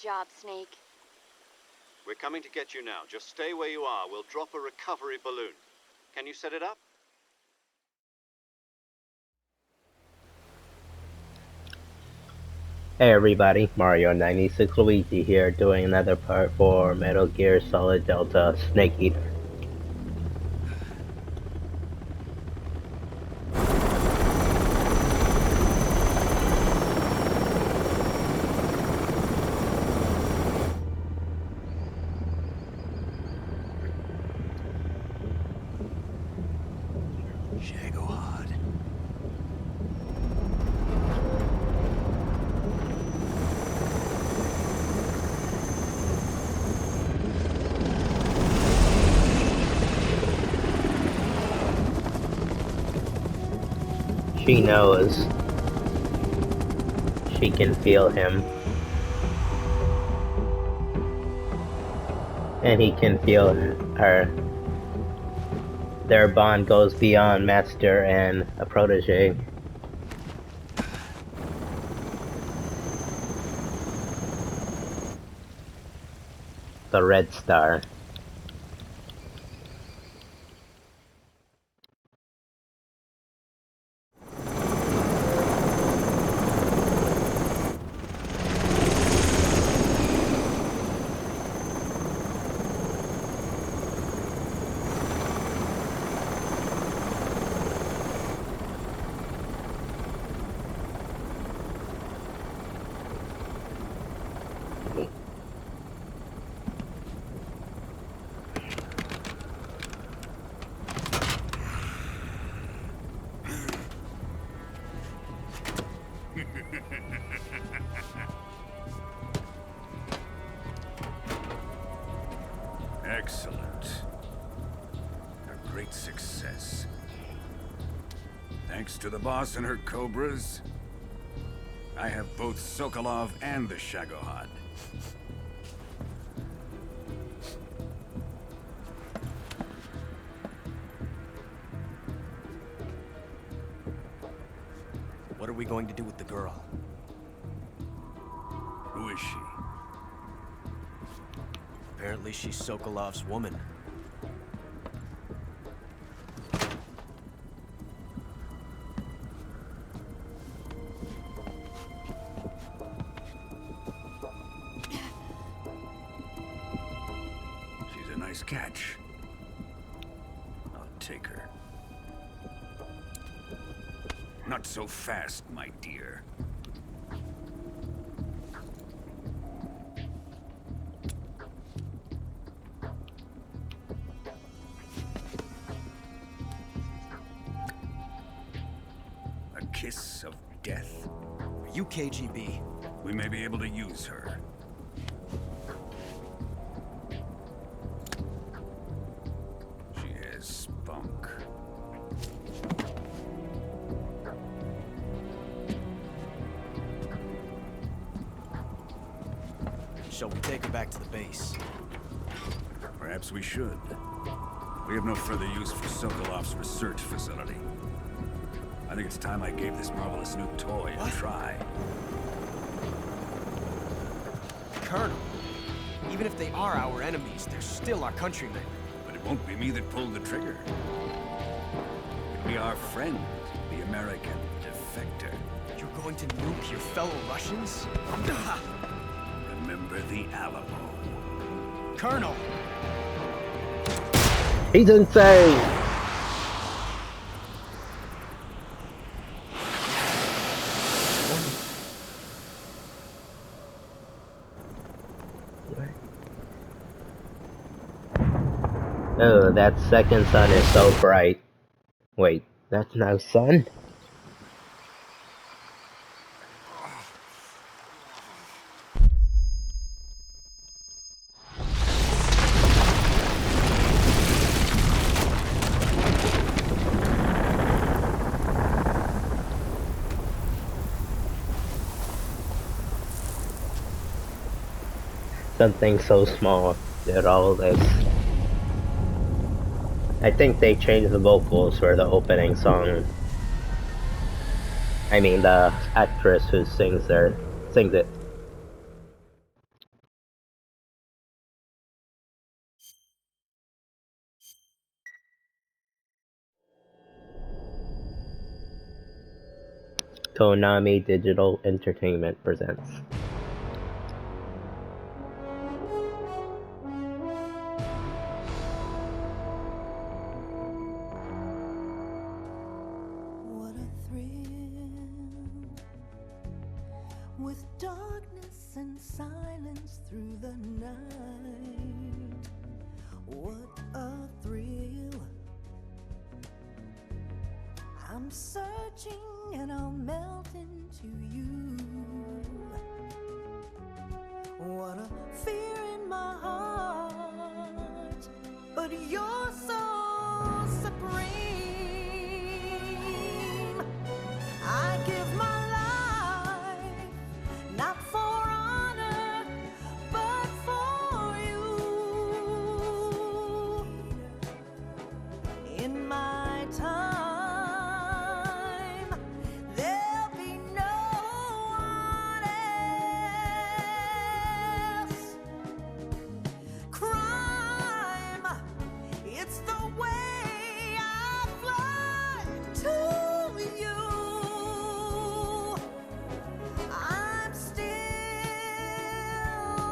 job, Snake. We're coming to get you now. Just stay where you are. We'll drop a recovery balloon. Can you set it up? Hey everybody, Mario96 Luigi here, doing another part for Metal Gear Solid Delta Snake Eater. Shagohod. She knows. She can feel him. And he can feel her. Their bond goes beyond master and a protege. The Red Star. Excellent. A great success. Thanks to the boss and her Cobras, I have both Sokolov and the Shagohod. What are we going to do with the girl? Who is she? Apparently she's Sokolov's woman. She's a nice catch. I'll take her. Not so fast, my dear. A kiss of death? Are you KGB? We may be able to use her. She has spunk. Shall we take her back to the base? Perhaps we should. We have no further use for Sokolov's research facility. I think it's time I gave this marvelous new toy a try. Colonel, even if they are our enemies, they're still our countrymen. But it won't be me that pulled the trigger. It'll be our friend, the American defector. You're going to nuke your fellow Russians? Remember the Alamo. Colonel! He's insane! Oh, that second sun is so bright. Wait, that's no sun? Something so small did all this. I think they changed the vocals for the opening song. I mean the actress who sings it. Konami Digital Entertainment presents. What a thrill, with darkness and silence through the night. What a thrill. I'm searching and I'll melt into you. What a fear in my heart, but you're so supreme. I give my life, not for honor, but for you. In my time, there'll be no one else. Crime, it's the way I fly to you. I'm still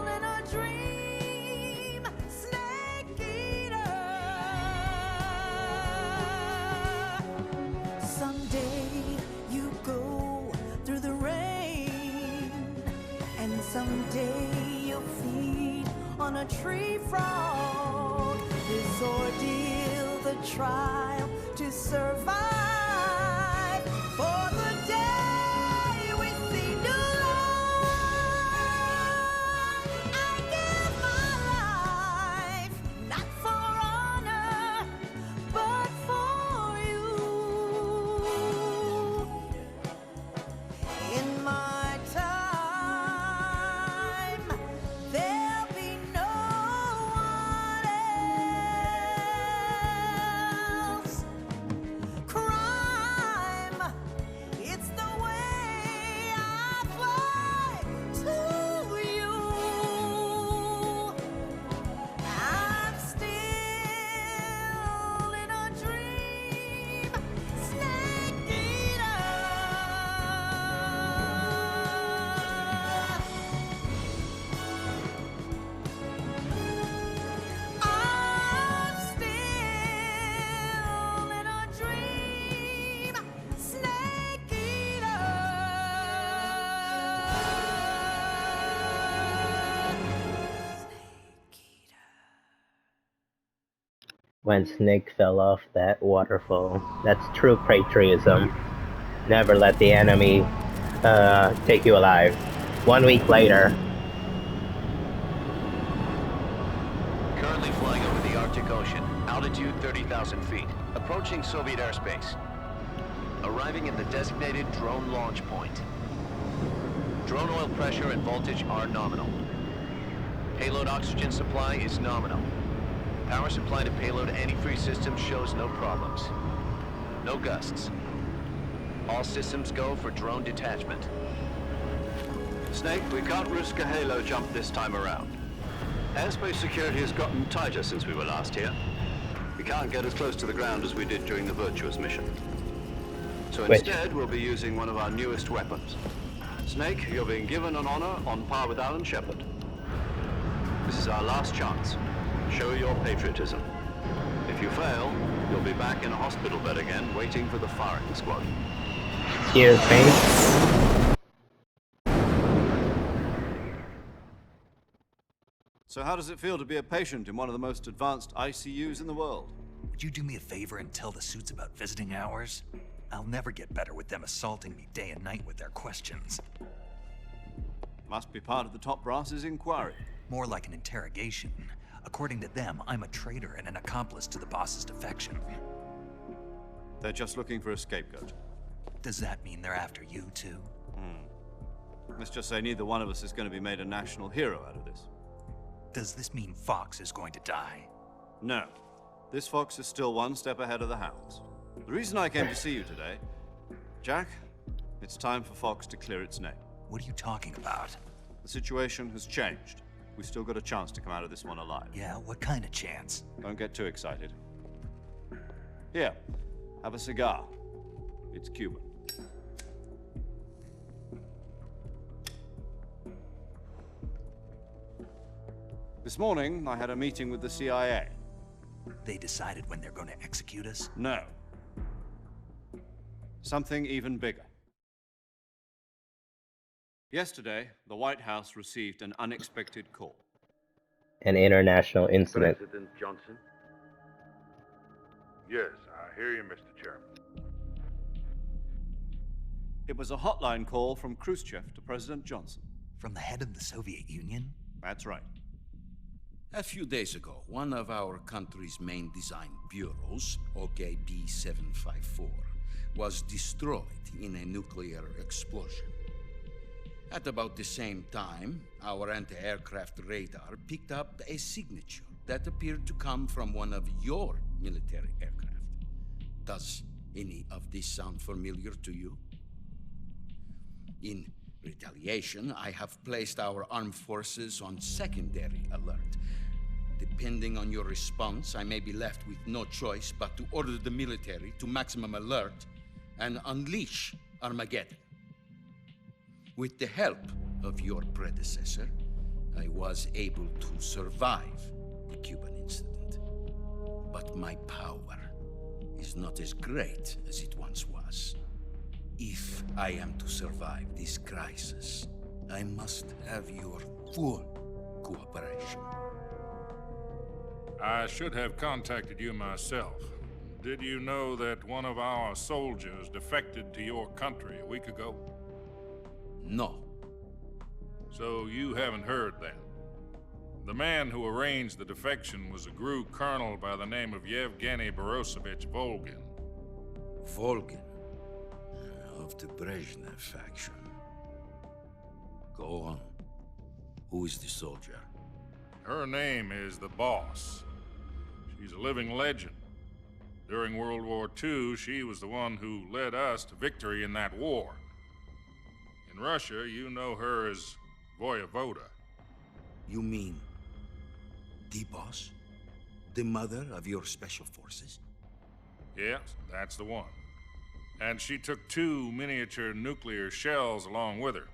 in a dream, snake eater. Someday you go through the rain, and someday you'll feed on a tree frog. This ordeal, the trial to survive, for the day we see new light. I give my life, not for honor, but for you. In my time, there'll be no one else. Crime, it's the way I fly to you. I'm still in a dream, snake eater. I'm still in a dream, snake eater. Snake eater. When Snake fell off that waterfall. That's true patriotism. Never let the enemy take you alive. 1 week later, Currently flying over the Arctic Ocean, altitude 30,000 feet, approaching Soviet airspace. Arriving at the designated drone launch point. Drone oil pressure and voltage are nominal. Payload oxygen supply is nominal. Power supply to payload antifreeze system shows no problems. No gusts. All systems go for drone detachment. Snake, we can't risk a halo jump this time around. Airspace security has gotten tighter since we were last here. We can't get as close to the ground as we did during the Virtuous mission. So Which? instead, we'll be using one of our newest weapons. Snake, you're being given an honor on par with Alan Shepard. This is our last chance. Show your patriotism. If you fail, you'll be back in a hospital bed again, waiting for the firing squad. excuse me. So how does it feel to be a patient in one of the most advanced ICUs in the world? Would you do me a favor and tell the suits about visiting hours? I'll never get better with them assaulting me day and night with their questions. Must be part of the top brass's inquiry. More like an interrogation. According to them, I'm a traitor and an accomplice to the boss's defection. They're just looking for a scapegoat. Does that mean they're after you too? Let's just say neither one of us is going to be made a national hero out of this. Does this mean Fox is going to die? No. This fox is still one step ahead of the hounds. The reason I came to see you today, Jack, it's time for Fox to clear its name. What are you talking about? The situation has changed. We've still got a chance to come out of this one alive. Yeah, what kind of chance? Don't get too excited. Here, have a cigar. It's Cuban. This morning, I had a meeting with the CIA. They decided when they're going to execute us? No. Something even bigger. Yesterday, the White House received an unexpected call. An international incident. President Johnson? Yes, I hear you, Mr. Chairman. It was a hotline call from Khrushchev to President Johnson. From the head of the Soviet Union? That's right. A few days ago, one of our country's main design bureaus, OKB 754, was destroyed in a nuclear explosion. At about the same time, our anti-aircraft radar picked up a signature that appeared to come from one of your military aircraft. Does any of this sound familiar to you? In retaliation, I have placed our armed forces on secondary alert. Depending on your response, I may be left with no choice but to order the military to maximum alert and unleash Armageddon. With the help of your predecessor, I was able to survive the Cuban incident. But my power is not as great as it once was. If I am to survive this crisis, I must have your full cooperation. I should have contacted you myself. Did you know that one of our soldiers defected to your country a week ago? No. So you haven't heard then. The man who arranged the defection was a GRU colonel by the name of Yevgeny Borosovich Volgin. Volgin, of the Brezhnev faction. Go on. Who is the soldier? Her name is the Boss. She's a living legend. During World War II, she was the one who led us to victory in that war. In Russia, you know her as Voyevoda. You mean the boss? The mother of your special forces? Yes, that's the one. And she took 2 miniature nuclear shells along with her.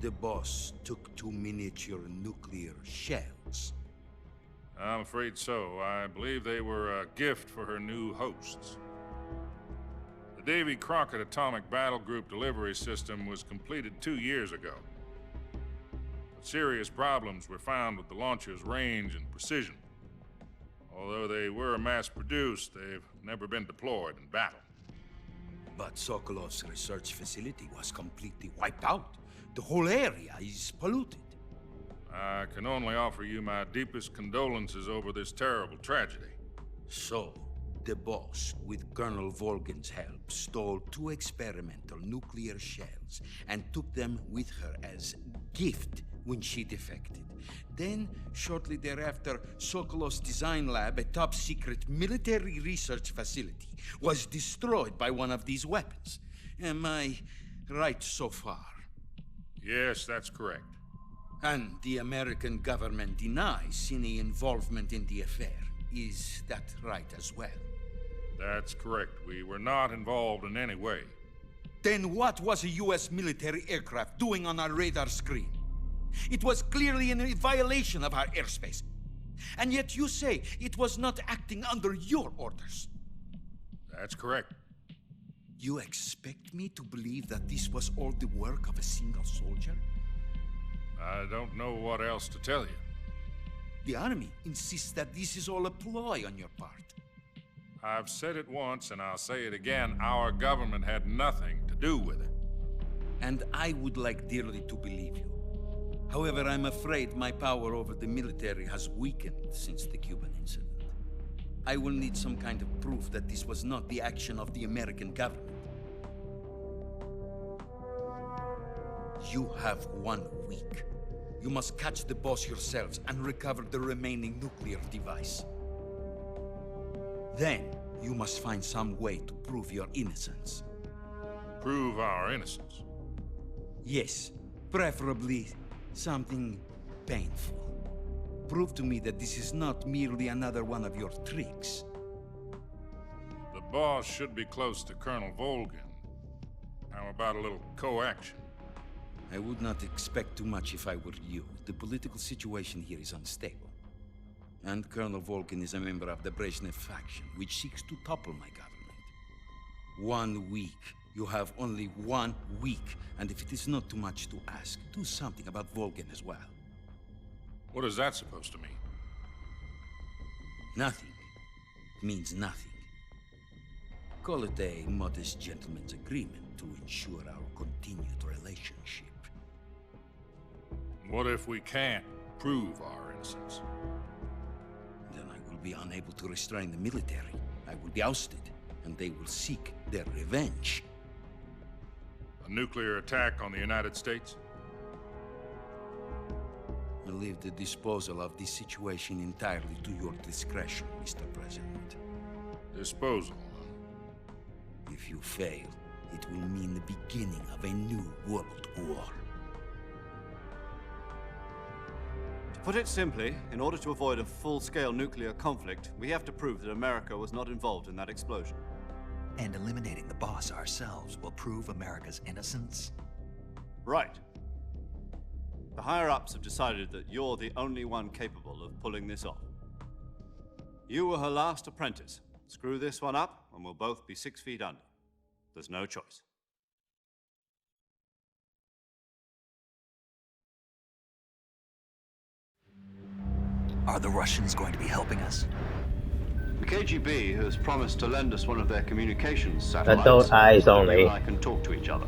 The boss took 2 miniature nuclear shells. I'm afraid so. I believe they were a gift for her new hosts. The Davy Crockett Atomic Battle Group delivery system was completed 2 years ago. But serious problems were found with the launcher's range and precision. Although they were mass-produced, they've never been deployed in battle. But Sokolov's research facility was completely wiped out. The whole area is polluted. I can only offer you my deepest condolences over this terrible tragedy. So, the boss, with Colonel Volgin's help, stole 2 experimental nuclear shells and took them with her as gift when she defected. Then, shortly thereafter, Sokolov's design lab, a top-secret military research facility, was destroyed by one of these weapons. Am I right so far? Yes, that's correct. And the American government denies any involvement in the affair. Is that right as well? That's correct. We were not involved in any way. Then what was a U.S. military aircraft doing on our radar screen? It was clearly in a violation of our airspace. And yet you say it was not acting under your orders. That's correct. You expect me to believe that this was all the work of a single soldier? I don't know what else to tell you. The army insists that this is all a ploy on your part. I've said it once and I'll say it again. Our government had nothing to do with it. And I would like dearly to believe you. However, I'm afraid my power over the military has weakened since the Cuban incident. I will need some kind of proof that this was not the action of the American government. You have 1 week. You must catch the boss yourselves and recover the remaining nuclear device. Then, you must find some way to prove your innocence. Prove our innocence. Yes, preferably something painful. Prove to me that this is not merely another one of your tricks. The boss should be close to Colonel Volgin. How about a little coaction? I would not expect too much if I were you. The political situation here is unstable. And Colonel Volkin is a member of the Brezhnev faction, which seeks to topple my government. 1 week. You have only 1 week. And if it is not too much to ask, do something about Volkin as well. What is that supposed to mean? Nothing. It means nothing. Call it a modest gentleman's agreement to ensure our continued relationship. What if we can't prove our innocence? Then I will be unable to restrain the military. I will be ousted, and they will seek their revenge. A nuclear attack on the United States? I leave the disposal of this situation entirely to your discretion, Mr. President. Disposal, huh? If you fail, it will mean the beginning of a new world war. To put it simply, in order to avoid a full-scale nuclear conflict, we have to prove that America was not involved in that explosion. And eliminating the boss ourselves will prove America's innocence? Right. The higher-ups have decided that you're the only one capable of pulling this off. You were her last apprentice. Screw this one up, and we'll both be 6 feet under. There's no choice. Are the Russians going to be helping us? The KGB has promised to lend us one of their communications satellites. Adult eyes so only. You and I can talk to each other.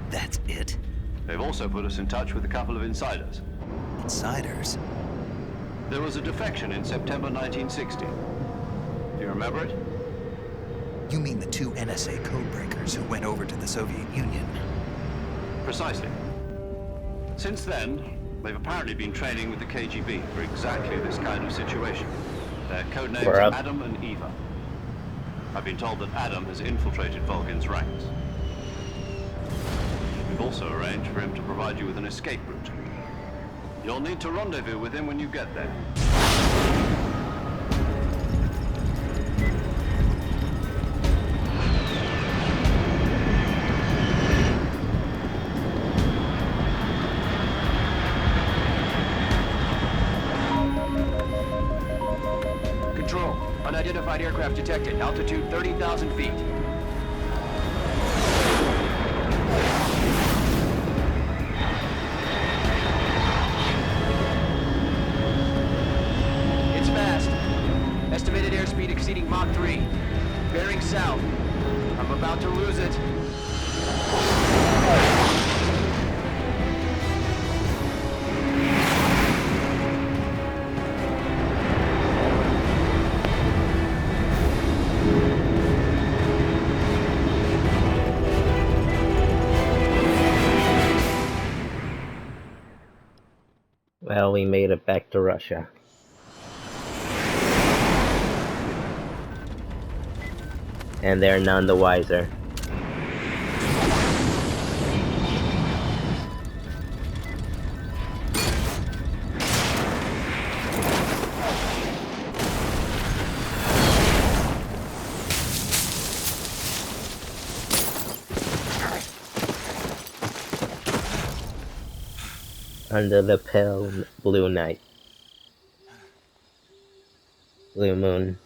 That's it? They've also put us in touch with a couple of insiders. Insiders? There was a defection in September 1960. Do you remember it? You mean the 2 NSA codebreakers who went over to the Soviet Union? Precisely. Since then, they've apparently been training with the KGB for exactly this kind of situation. Their codenames We're are up. Adam and Eva. I've been told that Adam has infiltrated Volkin's ranks. We've also arranged for him to provide you with an escape route. You'll need to rendezvous with him when you get there. Control. Unidentified aircraft detected. Altitude 30,000 feet. It's fast. Estimated airspeed exceeding Mach 3. Bearing south. I'm about to lose it. Well, we made it back to Russia. And they're none the wiser. Under the pale blue night. Blue moon.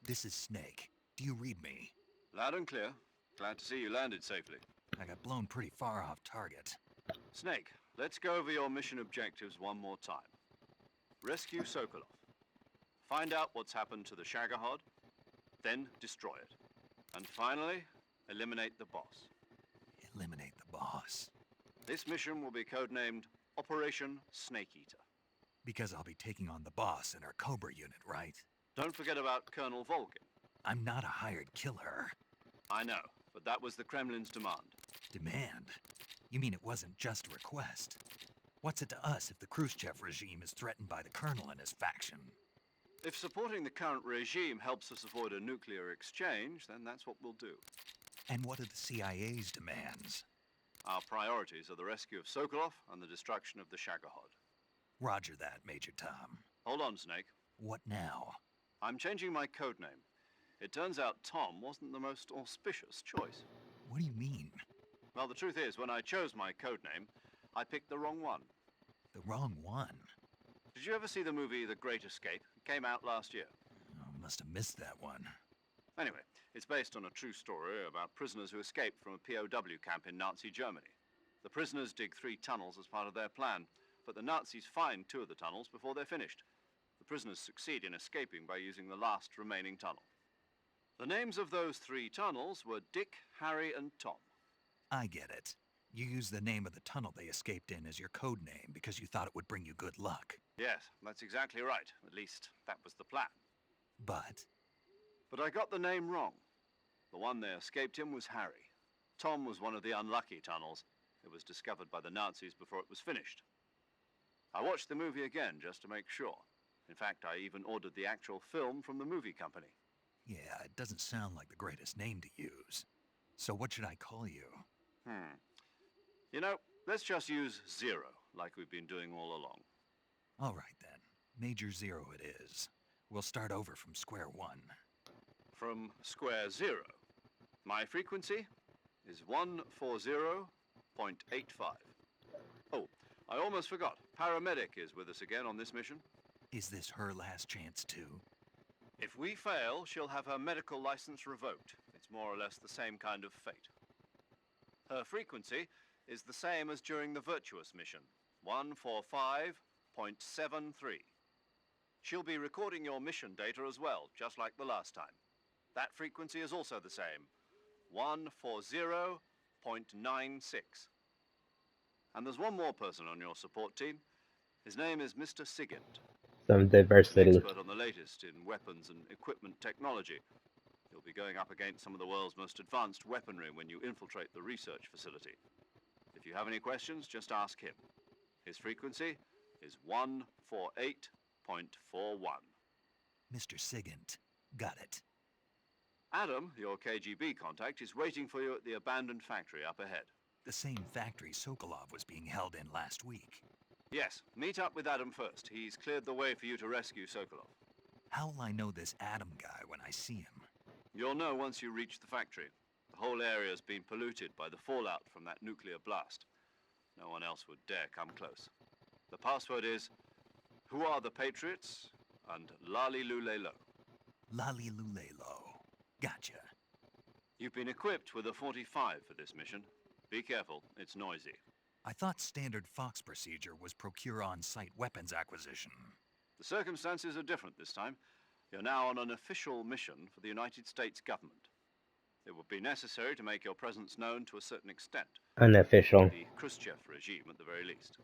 This is Snake. Do you read me? Loud and clear. Glad to see you landed safely. I got blown pretty far off target. Snake, let's go over your mission objectives one more time. Rescue Sokolov. Find out what's happened to the Shagohod, then destroy it. And finally, eliminate the boss. Eliminate the boss. This mission will be codenamed Operation Snake Eater. Because I'll be taking on the boss in our Cobra unit, right? Don't forget about Colonel Volkin. I'm not a hired killer. I know, but that was the Kremlin's demand. Demand? You mean it wasn't just a request? What's it to us if the Khrushchev regime is threatened by the Colonel and his faction? If supporting the current regime helps us avoid a nuclear exchange, then that's what we'll do. And what are the CIA's demands? Our priorities are the rescue of Sokolov and the destruction of the Shagohod. Roger that, Major Tom. Hold on, Snake. What now? I'm changing my code name. It turns out Tom wasn't the most auspicious choice. What do you mean? Well, the truth is, when I chose my code name, I picked the wrong one. The wrong one? Did you ever see the movie The Great Escape? It came out last year. Oh, must have missed that one. Anyway, it's based on a true story about prisoners who escaped from a POW camp in Nazi Germany. The prisoners dig 3 tunnels as part of their plan, but the Nazis find 2 of the tunnels before they're finished. The prisoners succeed in escaping by using the last remaining tunnel. The names of those 3 tunnels were Dick, Harry, and Tom. I get it. You used the name of the tunnel they escaped in as your code name because you thought it would bring you good luck. Yes, that's exactly right. At least, that was the plan. But But I got the name wrong. The one they escaped in was Harry. Tom was one of the unlucky tunnels. It was discovered by the Nazis before it was finished. I watched the movie again just to make sure. In fact, I even ordered the actual film from the movie company. yeah, it doesn't sound like the greatest name to use. So what should I call you? You know, let's just use Zero, like we've been doing all along. All right then. Major Zero it is. We'll start over from square one. From square 0. My frequency is 140.85. Oh, I almost forgot. Paramedic is with us again on this mission. Is this her last chance too? If we fail, she'll have her medical license revoked. It's more or less the same kind of fate. Her frequency is the same as during the Virtuous mission, 145.73. She'll be recording your mission data as well, just like the last time. That frequency is also the same, 140.96. And there's one more person on your support team. His name is Mr. Sigint. Some An diversity. expert on the latest in weapons and equipment technology. You'll be going up against some of the world's most advanced weaponry when you infiltrate the research facility. If you have any questions, just ask him. His frequency is 148.41. Mr. Sigint. Got it. Adam, your KGB contact, is waiting for you at the abandoned factory up ahead. The same factory Sokolov was being held in last week. Yes, meet up with Adam first. He's cleared the way for you to rescue Sokolov. How will I know this Adam guy when I see him? You'll know once you reach the factory. The whole area's been polluted by the fallout from that nuclear blast. No one else would dare come close. The password is, "Who are the Patriots?" and Lali Lulelo. Lali Lulelo. Gotcha. You've been equipped with a 45 for this mission. Be careful, it's noisy. I thought standard Fox procedure was procure on-site weapons acquisition. The circumstances are different this time. You're now on an official mission for the United States government. It would be necessary to make your presence known to a certain extent. Unofficial. The Khrushchev regime, at the very least.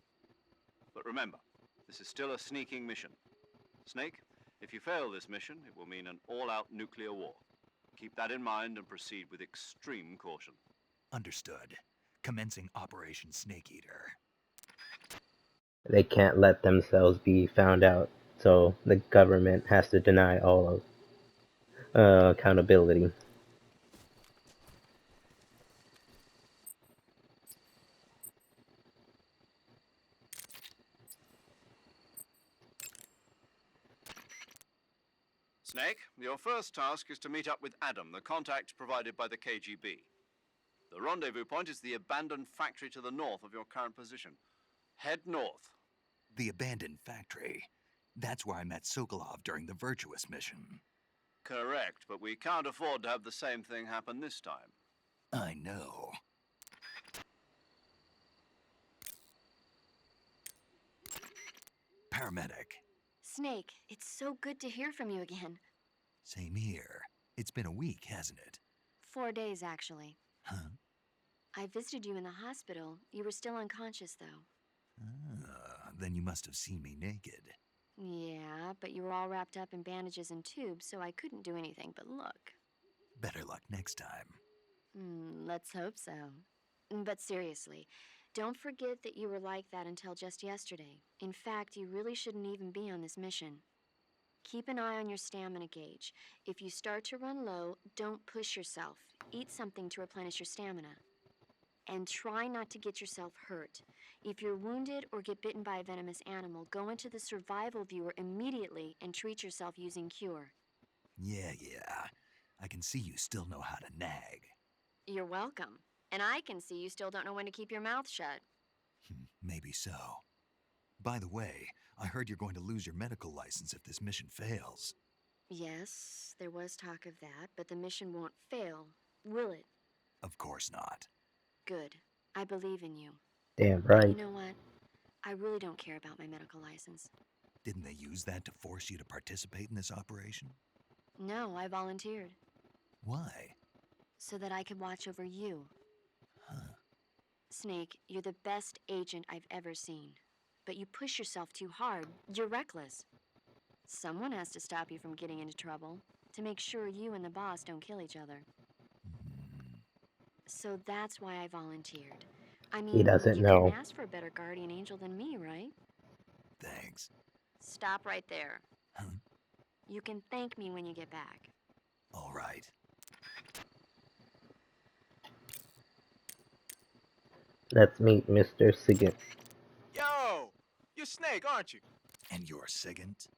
But remember, this is still a sneaking mission. Snake, if you fail this mission, it will mean an all-out nuclear war. Keep that in mind and proceed with extreme caution. Understood. Commencing Operation Snake Eater. They can't let themselves be found out, so the government has to deny all of accountability. Snake, your first task is to meet up with Adam, the contact provided by the KGB. The rendezvous point is the abandoned factory to the north of your current position. Head north. The abandoned factory. That's where I met Sokolov during the Virtuous mission. Correct, but we can't afford to have the same thing happen this time. I know. Paramedic. Snake, it's so good to hear from you again. Same here. It's been a week, hasn't it? 4 days, actually. Huh? I visited you in the hospital. You were still unconscious, though. Then you must have seen me naked. Yeah, but you were all wrapped up in bandages and tubes, so I couldn't do anything but look. Better luck next time. Let's hope so. But seriously, don't forget that you were like that until just yesterday. In fact, you really shouldn't even be on this mission. Keep an eye on your stamina gauge. If you start to run low, don't push yourself. Eat something to replenish your stamina. And try not to get yourself hurt. If you're wounded or get bitten by a venomous animal, go into the survival viewer immediately and treat yourself using Cure. Yeah. I can see you still know how to nag. You're welcome. And I can see you still don't know when to keep your mouth shut. Maybe so. By the way, I heard you're going to lose your medical license if this mission fails. Yes, there was talk of that, but the mission won't fail, will it? Of course not. Good. I believe in you. Damn But right. you know what? I really don't care about my medical license. Didn't they use that to force you to participate in this operation? No, I volunteered. Why? So that I could watch over you. Huh. Snake, you're the best agent I've ever seen. But you push yourself too hard. You're reckless. Someone has to stop you from getting into trouble, to make sure you and the boss don't kill each other. So that's why I volunteered. I mean, He doesn't you know. couldn't ask for a better guardian angel than me, right? Thanks. Stop right there. Huh? You can thank me when you get back. All right. Let's meet Mr. Sigint. Yo! You're Snake, aren't you? And you're Sigint?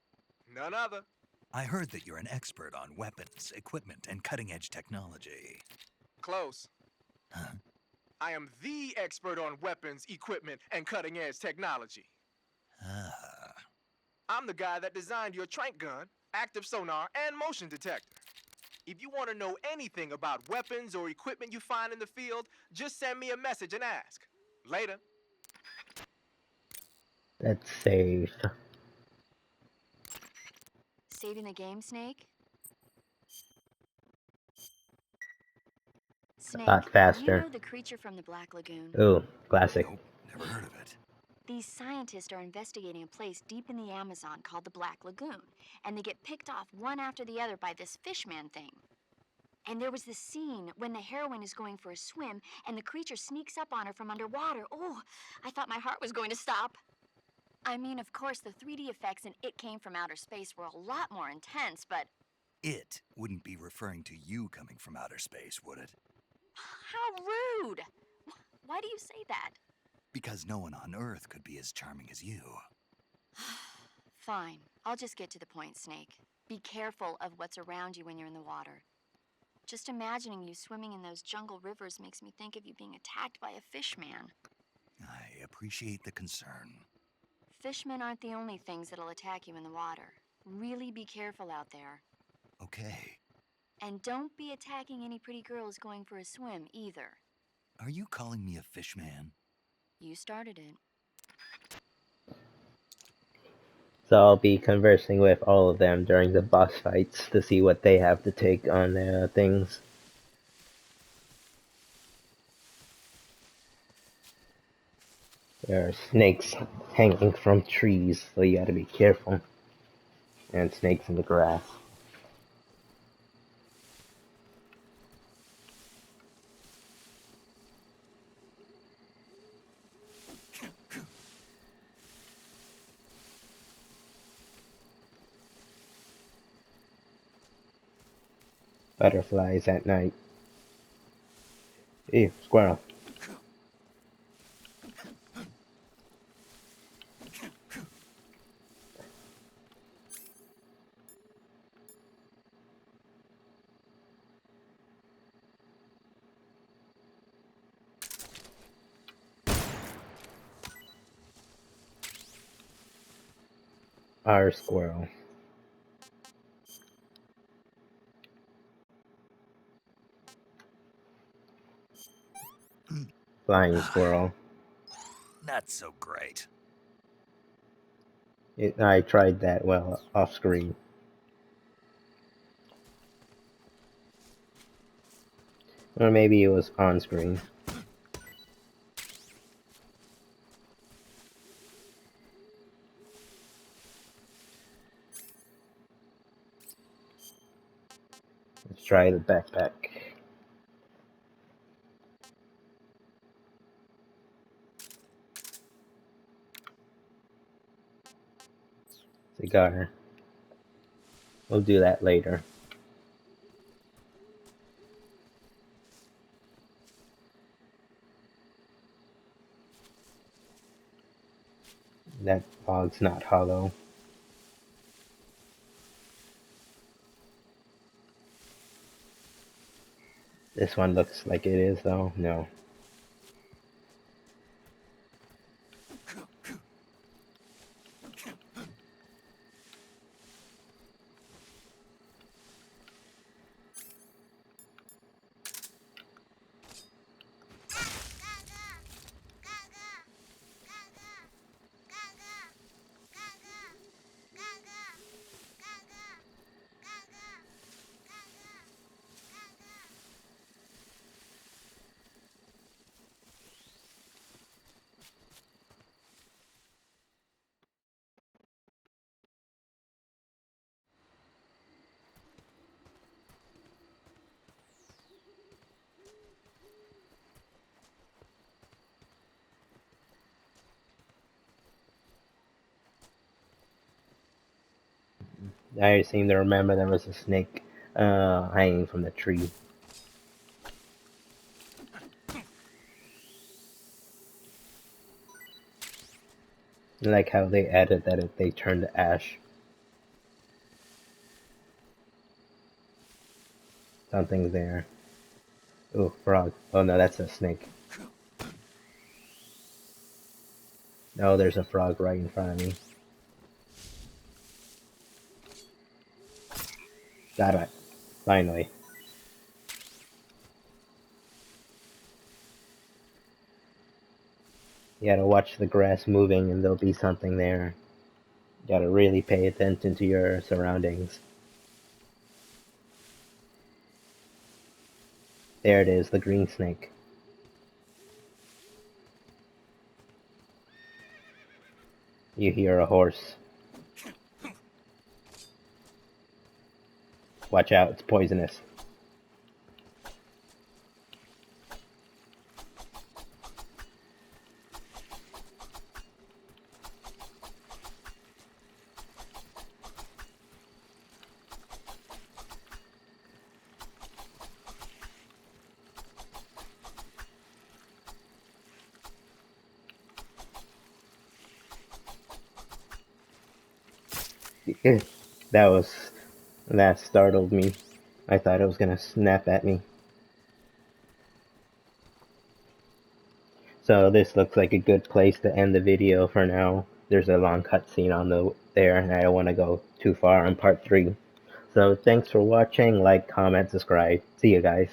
None other. I heard that you're an expert on weapons, equipment, and cutting-edge technology. Close. Huh? I am the expert on weapons, equipment, and cutting-edge technology. Ah. I'm the guy that designed your trank gun, active sonar, and motion detector. If you want to know anything about weapons or equipment you find in the field, just send me a message and ask. Later. Let's save. Saving the game, Snake? Snake, lot faster. you know the creature from the Black Lagoon? Ooh, classic. Nope, never heard of it. These scientists are investigating a place deep in the Amazon called the Black Lagoon, and they get picked off one after the other by this fishman thing. And there was this scene when the heroine is going for a swim, and the creature sneaks up on her from underwater. Oh, I thought my heart was going to stop. I mean, of course, the 3D effects in It Came from Outer Space were a lot more intense, but... It wouldn't be referring to you coming from outer space, would it? How rude! Why do you say that? Because no one on Earth could be as charming as you. Fine. I'll just get to the point, Snake. Be careful of what's around you when you're in the water. Just imagining you swimming in those jungle rivers makes me think of you being attacked by a fishman. I appreciate the concern. Fishmen aren't the only things that'll attack you in the water. Really be careful out there. Okay. And don't be attacking any pretty girls going for a swim, either. Are you calling me a fishman? You started it. So I'll be conversing with all of them during the boss fights to see what they have to take on things. There are snakes hanging from trees, so you gotta be careful. And snakes in the grass. Butterflies at night. Ew, squirrel. Our squirrel. Flying squirrel. Not so great. I tried that off screen. Or maybe it was on screen. Let's try the backpack. Cigar. We'll do that later. That fog's not hollow. This one looks like it is, though. No. I seem to remember there was a snake hanging from the tree. I like how they added that if they turn to ash. Something's there. Ooh, frog. Oh no, that's a snake. Oh, there's a frog right in front of me. Got it. Finally. You gotta watch the grass moving and there'll be something there. You gotta really pay attention to your surroundings. There it is, the green snake. You hear a horse. Watch out, it's poisonous. That startled me. I thought it was gonna snap at me. So this looks like a good place to end the video for now. There's a long cutscene on there, and I don't want to go too far on part 3. So thanks for watching. Like, comment, subscribe. See you guys.